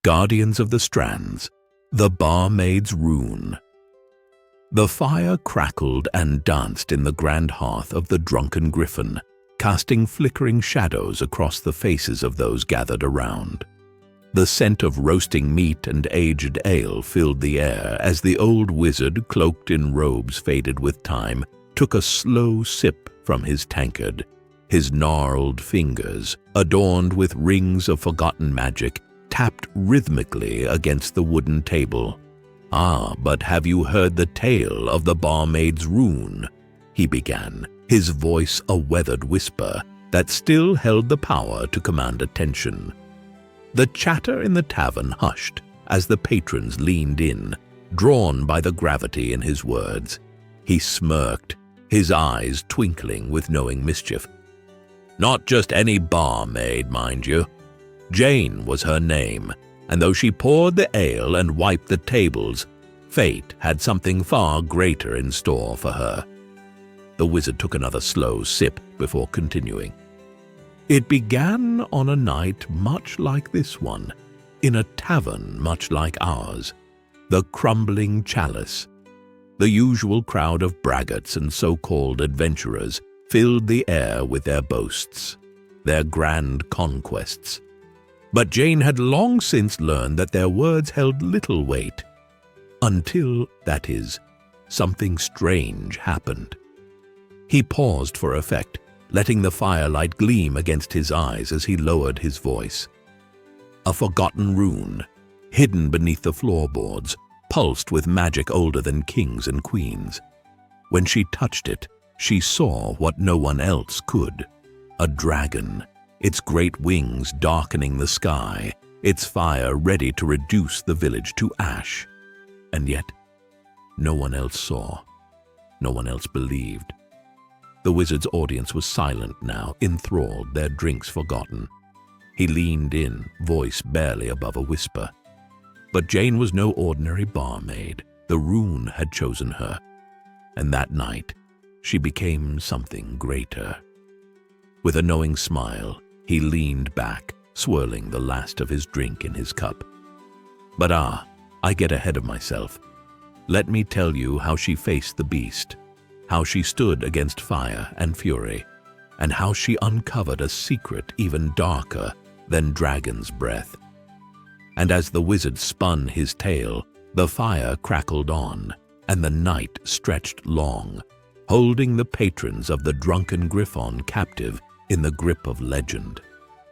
Guardians of the Strands, the Barmaids' Rune. The fire crackled and danced in the grand hearth of the drunken griffin, casting flickering shadows across the faces of those gathered around. The scent of roasting meat and aged ale filled the air as the old wizard, cloaked in robes faded with time, took a slow sip from his tankard. His gnarled fingers, adorned with rings of forgotten magic, tapped rhythmically against the wooden table. "Ah, but have you heard the tale of the Barmaids' Rune?" he began, his voice a weathered whisper that still held the power to command attention. The chatter in the tavern hushed as the patrons leaned in, drawn by the gravity in his words. He smirked, his eyes twinkling with knowing mischief. Not just any barmaid, mind you. Jane was her name, and though she poured the ale and wiped the tables, fate had something far greater in store for her. The wizard took another slow sip before continuing. It began on a night much like this one, in a tavern much like ours, the Crumbling Chalice. The usual crowd of braggarts and so-called adventurers filled the air with their boasts, their grand conquests. But Jane had long since learned that their words held little weight, until, that is, something strange happened. He paused for effect, letting the firelight gleam against his eyes as he lowered his voice. A forgotten rune, hidden beneath the floorboards, pulsed with magic older than kings and queens. When she touched it, she saw what no one else could. A dragon, its great wings darkening the sky, its fire ready to reduce the village to ash. And yet, no one else saw, no one else believed. The wizard's audience was silent now, enthralled, their drinks forgotten. He leaned in, voice barely above a whisper. But Jane was no ordinary barmaid. The rune had chosen her. And that night, she became something greater. With a knowing smile, he leaned back, swirling the last of his drink in his cup. But I get ahead of myself. Let me tell you how she faced the beast, how she stood against fire and fury, and how she uncovered a secret even darker than dragon's breath. And as the wizard spun his tale, the fire crackled on, and the night stretched long, holding the patrons of the drunken griffon captive in the grip of legend.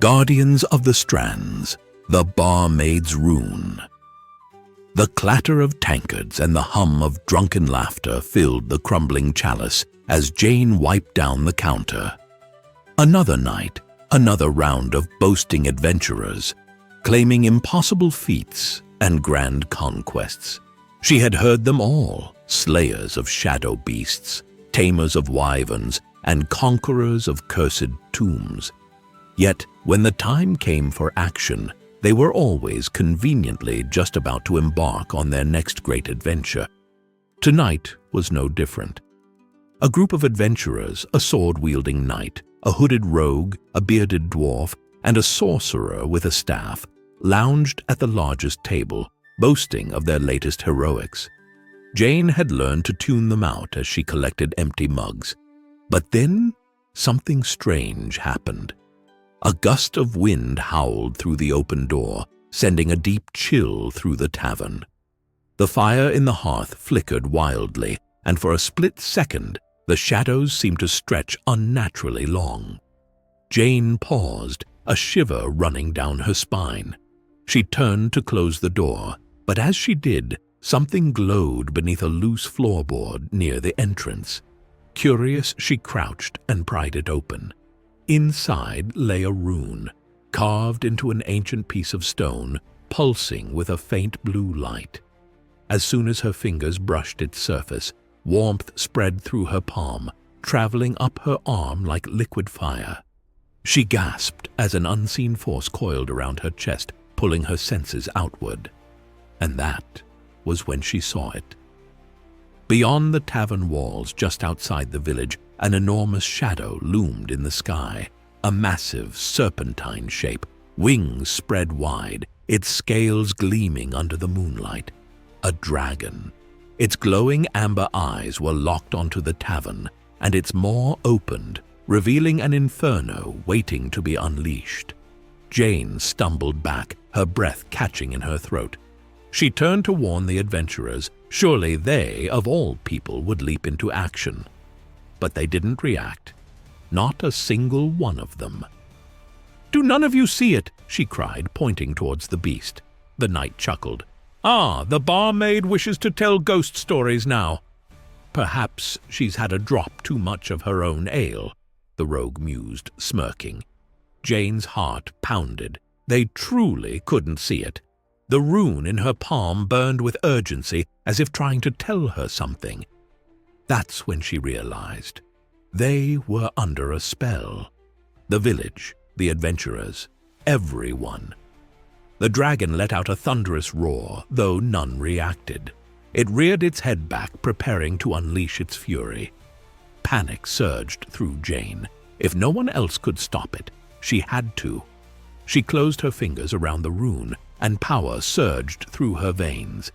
Guardians of the Strands, the Barmaids' Rune. The clatter of tankards and the hum of drunken laughter filled the crumbling chalice as Jane wiped down the counter. Another night, another round of boasting adventurers, claiming impossible feats and grand conquests. She had heard them all, slayers of shadow beasts, tamers of wyverns, and conquerors of cursed tombs. Yet, when the time came for action, they were always conveniently just about to embark on their next great adventure. Tonight was no different. A group of adventurers, a sword-wielding knight, a hooded rogue, a bearded dwarf, and a sorcerer with a staff, lounged at the largest table, boasting of their latest heroics. Jane had learned to tune them out as she collected empty mugs. But then, something strange happened. A gust of wind howled through the open door, sending a deep chill through the tavern. The fire in the hearth flickered wildly, and for a split second, the shadows seemed to stretch unnaturally long. Jane paused, a shiver running down her spine. She turned to close the door, but as she did, something glowed beneath a loose floorboard near the entrance. Curious, she crouched and pried it open. Inside lay a rune, carved into an ancient piece of stone, pulsing with a faint blue light. As soon as her fingers brushed its surface, warmth spread through her palm, traveling up her arm like liquid fire. She gasped as an unseen force coiled around her chest, pulling her senses outward. And that was when she saw it. Beyond the tavern walls, just outside the village, an enormous shadow loomed in the sky, a massive serpentine shape, wings spread wide, its scales gleaming under the moonlight. A dragon. Its glowing amber eyes were locked onto the tavern, and its maw opened, revealing an inferno waiting to be unleashed. Jane stumbled back, her breath catching in her throat. She turned to warn the adventurers. Surely they, of all people, would leap into action. But they didn't react. Not a single one of them. "Do none of you see it?" she cried, pointing towards the beast. The knight chuckled. "Ah, the barmaid wishes to tell ghost stories now." "Perhaps she's had a drop too much of her own ale," the rogue mused, smirking. Jane's heart pounded. They truly couldn't see it. The rune in her palm burned with urgency, as if trying to tell her something. That's when she realized. They were under a spell. The village, the adventurers, everyone. The dragon let out a thunderous roar, though none reacted. It reared its head back, preparing to unleash its fury. Panic surged through Jane. If no one else could stop it, she had to. She closed her fingers around the rune, and power surged through her veins.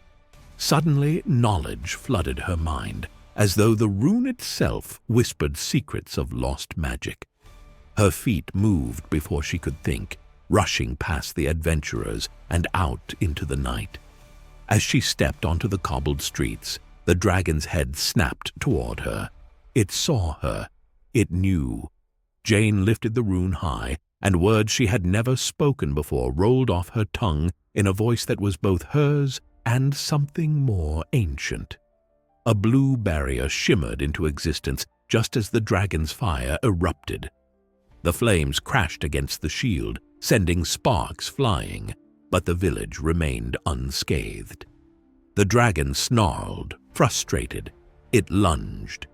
Suddenly, knowledge flooded her mind, as though the rune itself whispered secrets of lost magic. Her feet moved before she could think, rushing past the adventurers and out into the night. As she stepped onto the cobbled streets, the dragon's head snapped toward her. It saw her. It knew. Jane lifted the rune high, and words she had never spoken before rolled off her tongue in a voice that was both hers and something more ancient. A blue barrier shimmered into existence just as the dragon's fire erupted. The flames crashed against the shield, sending sparks flying, but the village remained unscathed. The dragon snarled, frustrated. It lunged.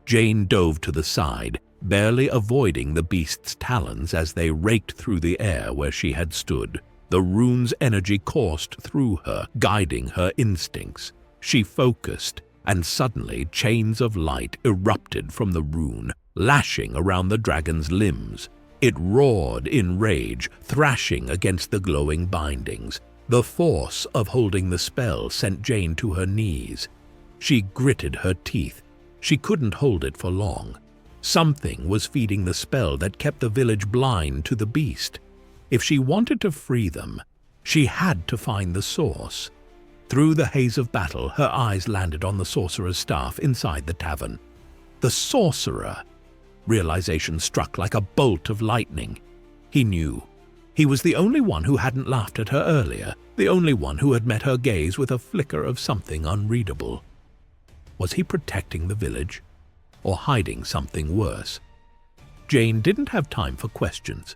Jane dove to the side, barely avoiding the beast's talons as they raked through the air where she had stood. The rune's energy coursed through her, guiding her instincts. She focused, and suddenly chains of light erupted from the rune, lashing around the dragon's limbs. It roared in rage, thrashing against the glowing bindings. The force of holding the spell sent Jane to her knees. She gritted her teeth. She couldn't hold it for long. Something was feeding the spell that kept the village blind to the beast. If she wanted to free them, she had to find the source. Through the haze of battle, her eyes landed on the sorcerer's staff inside the tavern. The sorcerer! Realization struck like a bolt of lightning. He knew. He was the only one who hadn't laughed at her earlier, the only one who had met her gaze with a flicker of something unreadable. Was he protecting the village, or hiding something worse? Jane didn't have time for questions.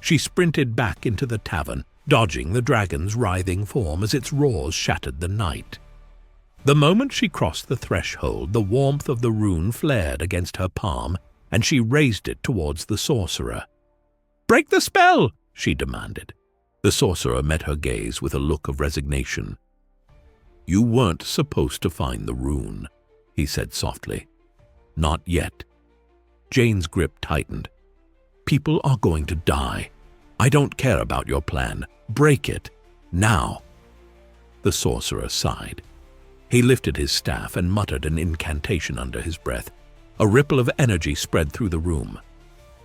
She sprinted back into the tavern, dodging the dragon's writhing form as its roars shattered the night. The moment she crossed the threshold, the warmth of the rune flared against her palm, and she raised it towards the sorcerer. "Break the spell!" she demanded. The sorcerer met her gaze with a look of resignation. "You weren't supposed to find the rune," he said softly. "Not yet." Jane's grip tightened. "People are going to die. I don't care about your plan. Break it. Now." The sorcerer sighed. He lifted his staff and muttered an incantation under his breath. A ripple of energy spread through the room.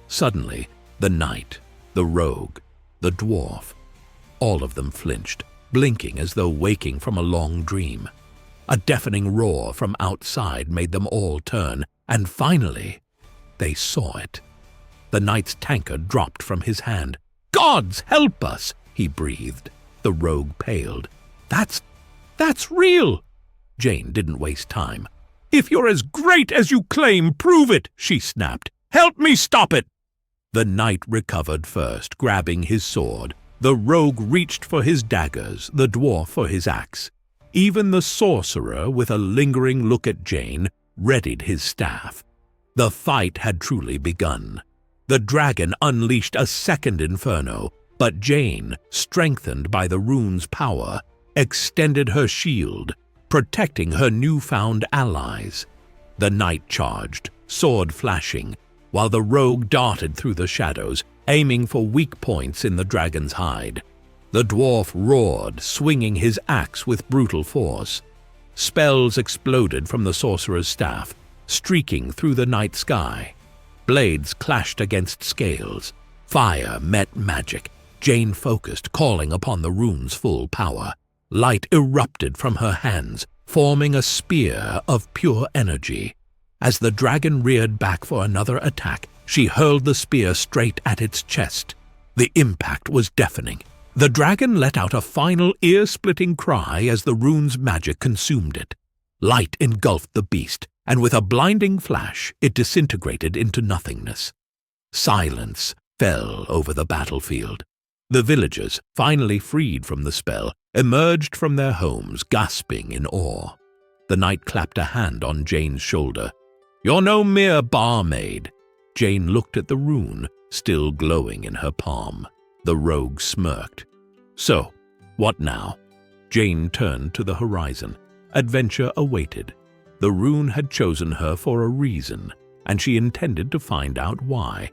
Suddenly, the knight, the rogue, the dwarf, all of them flinched, blinking as though waking from a long dream. A deafening roar from outside made them all turn, and finally, they saw it. The knight's tankard dropped from his hand. "Gods, help us!" he breathed. The rogue paled. That's real!" Jane didn't waste time. "If you're as great as you claim, prove it!" she snapped. "Help me stop it!" The knight recovered first, grabbing his sword. The rogue reached for his daggers, the dwarf for his axe. Even the sorcerer, with a lingering look at Jane, readied his staff. The fight had truly begun. The dragon unleashed a second inferno, but Jane, strengthened by the rune's power, extended her shield, protecting her newfound allies. The knight charged, sword flashing, while the rogue darted through the shadows, aiming for weak points in the dragon's hide. The dwarf roared, swinging his axe with brutal force. Spells exploded from the sorcerer's staff, streaking through the night sky. Blades clashed against scales. Fire met magic. Jane focused, calling upon the rune's full power. Light erupted from her hands, forming a spear of pure energy. As the dragon reared back for another attack, she hurled the spear straight at its chest. The impact was deafening. The dragon let out a final ear-splitting cry as the rune's magic consumed it. Light engulfed the beast, and with a blinding flash, it disintegrated into nothingness. Silence fell over the battlefield. The villagers, finally freed from the spell, emerged from their homes, gasping in awe. The knight clapped a hand on Jane's shoulder. "You're no mere barmaid." Jane looked at the rune, still glowing in her palm. The rogue smirked. "So, what now?" Jane turned to the horizon. Adventure awaited. The rune had chosen her for a reason, and she intended to find out why.